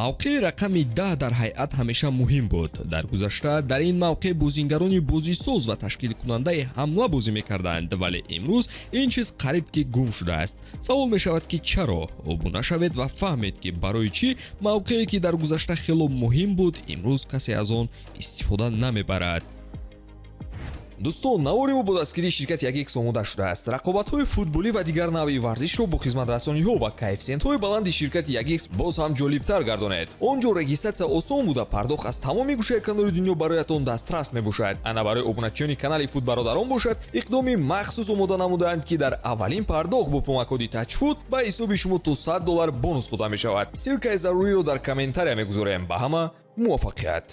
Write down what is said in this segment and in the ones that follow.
мавқеи рақами 10 дар ҳайат ҳамеша муҳим буд. Дар гузашта дар ин мавқеъ бозингарони бозисоз ва ташкилкунандаи ҳамла бозӣ мекарданд, вале имрӯз ин чиз қариб ки гум шудааст. Савол мешавад ки чаро? Обуна шавед ва фаҳмед ки барои чӣ мавқеъе ки дар гузашта хело муҳим буд, имрӯз касе аз он истифода намебарад. дӯстон, навори мо бо дастгирии ширкати 1x омода шудааст. рақобатҳои футболӣ ва дигар навъи варзишро бо хизматрасониҳо ва коэффициентҳои баланди ширкати 1x боз ҳам ҷолибтар гардонед. он ҷо регистратсия осон буда пардохт аз тамоми гӯшаи канори дунё бароятон дастрас мебошад. ана барои обуначиёни канали Фут бародарон бошад, иқдоми махсус омода намудаанд ки дар аввалин пардохт бо промокоди TouchFood ба ҳисоби шумо то $100 бонус дода мешавад. силкаи заруриро дар комментария мегузорем. ба ҳама муваффақият.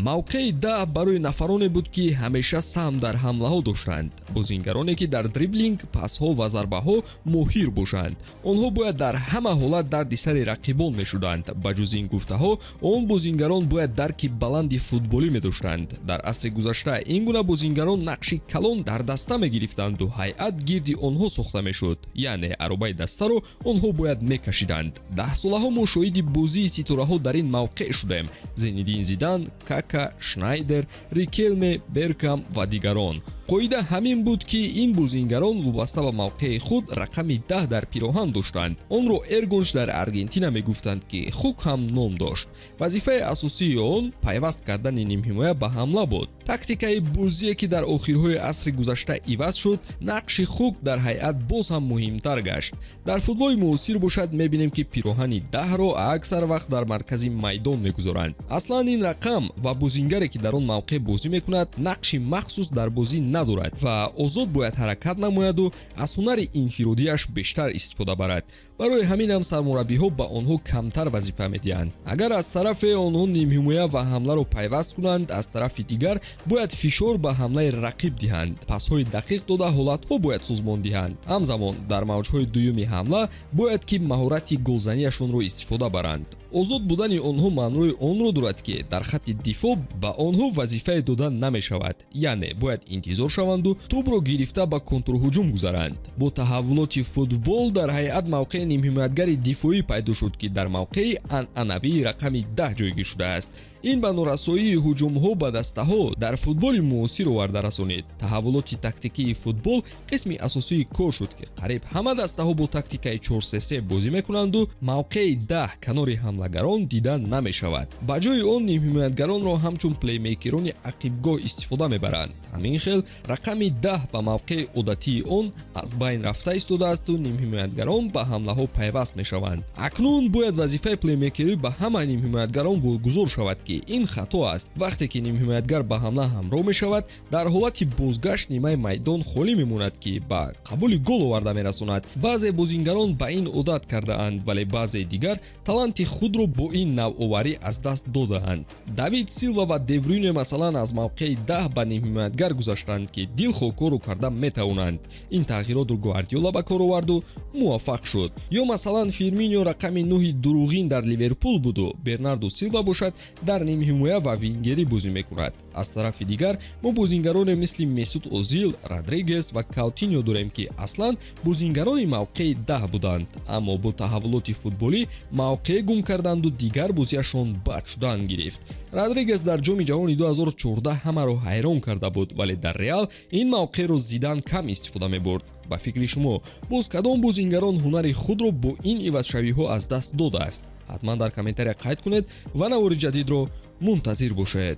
мавқеи 10 барои нафароне буд ки ҳамеша саҳм дар ҳамлаҳо доштанд. бозингароне ки дар дриблинг, пасҳо ва зарбаҳо моҳир бошанд. онҳо бояд дар ҳама ҳолат дарди сари рақибон мешуданд. ба ҷузи ин гуфтаҳо, он бозингарон бояд дарки баланди футболӣ медоштанд. дар асри гузашта ин гуна бозингарон нақши калон дар даста мегирифтанду ҳайат гирди онҳо сохта мешуд. яъне аробаи дастаро онҳо бояд мекашиданд. 10 солаҳо мо шоҳиди бозии ситораҳо дар ин мавқеъ шудем. Зинедин Зидан, Кака, Шнайдер, Рикелме, Беркам ва дигарон. қоида ҳамин буд ки ин бозингарон вобаста ба мавқеи худ рақами 10 дар пироҳан доштанд. онро Эргонш дар Аргентина мегуфтанд ки Хук ҳам ном дошт. вазифаи асосии он пайваст кардани нимҳимоя ба ҳамла буд. тактикаи бозие ки дар охирҳои асри гузашта иваз шуд, нақши Хук дар ҳайат боз ҳам муҳимтар гашт. дар футболи муосир бошад мебинем ки пироҳани 10-ро аксар вақт дар маркази майдон мегузоранд. аслан ин рақам ва бозингаре ки дар он мавқеъ бозӣ мекунад, нақши махсус дар бозӣ надорад ва озод бояд ҳаракат намояду аз ҳунари инфиродиаш бештар истифода барад. барои ҳаминам сармураббиҳо ба онҳо камтар вазифа медиҳанд. агар аз тарафе онҳо нимҳимоя ва ҳамларо пайваст кунанд, аз тарафи дигар бояд фишор ба ҳамлаи рақиб диҳанд. пасҳои дақиқ дода ҳолатҳо бояд созмон диҳанд. ҳамзамон дар мавҷҳои дуюми ҳамла бояд ки маҳорати голзаниашонро истифода баранд. озод будани онҳо маънои онро дорад ки дар хатти дифоъ ба онҳо вазифае дода намешавад. яъне бояд интизор шаванду тӯбро гирифта ба контрҳуҷум гузаранд. бо таҳаввулоти футбол дар ҳайат мавқеи нимҳимоятгари дифоӣ пайдо шуд ки дар мавқеи анъанавии рақами 10 ҷойгир шудааст. ин ба норасоии ҳуҷумҳо ба дастаҳо дар футболи муосир оварда расонид. таҳаввулоти тактикии футбол қисми асосии кор шуд ки қариб ҳама дастаҳо бо тактикаи 4-3-3 бозӣ мекунанду мавқеи 10 канори ҳамлагарон дида намешавад. ба ҷои он нимҳимоятгаронро ҳамчун плеймейкерони ақибгоҳ истифода мебаранд. ҳамин хел рақами 10 ва мавқеи одатии он аз байн рафта истодаасту нимҳимоятгарон ба ҳамлаҳо пайваст мешаванд. акнун бояд вазифаи плеймейкерӣ ба ҳама нимҳимоятгарон вогузор шавад ки ин хато аст. вақте ки нимҳимоятгар ба ҳамла ҳамроҳ мешавад, дар ҳолати бозгашт нимаи майдон холӣ мемонад ки ба қабули гол оварда мерасонад. баъзе бозингарон ба ин одат кардаанд, вале баъзеи дигар таланти худро бо ин навъоварӣ аз даст додаанд. Давид Силва ва Де Брюйне масалан аз мавқеи 10 ба нимҳимоятгар гузаштанд ки дилхоҳ кору карда метавонанд. ин тағйиротро Гвардиола ба кор оварду муваффақ шуд. ё масалан Фирминио рақами 9 дуруғин дар Ливерпул буду Бернардо Силва бошад дар нимҳимоя ва вингерӣ бозӣ мекунад. аз тарафи дигар мо бозингароне мисли Месут Озил, Родригес ва Каутиньо дорем ки аслан бозингарони мавқеи 10 буданд, аммо бо таҳаввулоти футболӣ мавқеъ гум карданду дигар бозиашон бад шудан гирифт. Родригес дар ҷоми ҷаҳони 2014 ҳамаро ҳайрон карда буд, вале дар Реал ин мавқеъро Зидан кам истифода мебурд. ба фикри шумо боз кадом бозингарон ҳунари худро бо ин ивазшавиҳо аз даст додааст? ҳатман дар комментария қайд кунед ва навори ҷадидро мунтазир бошед.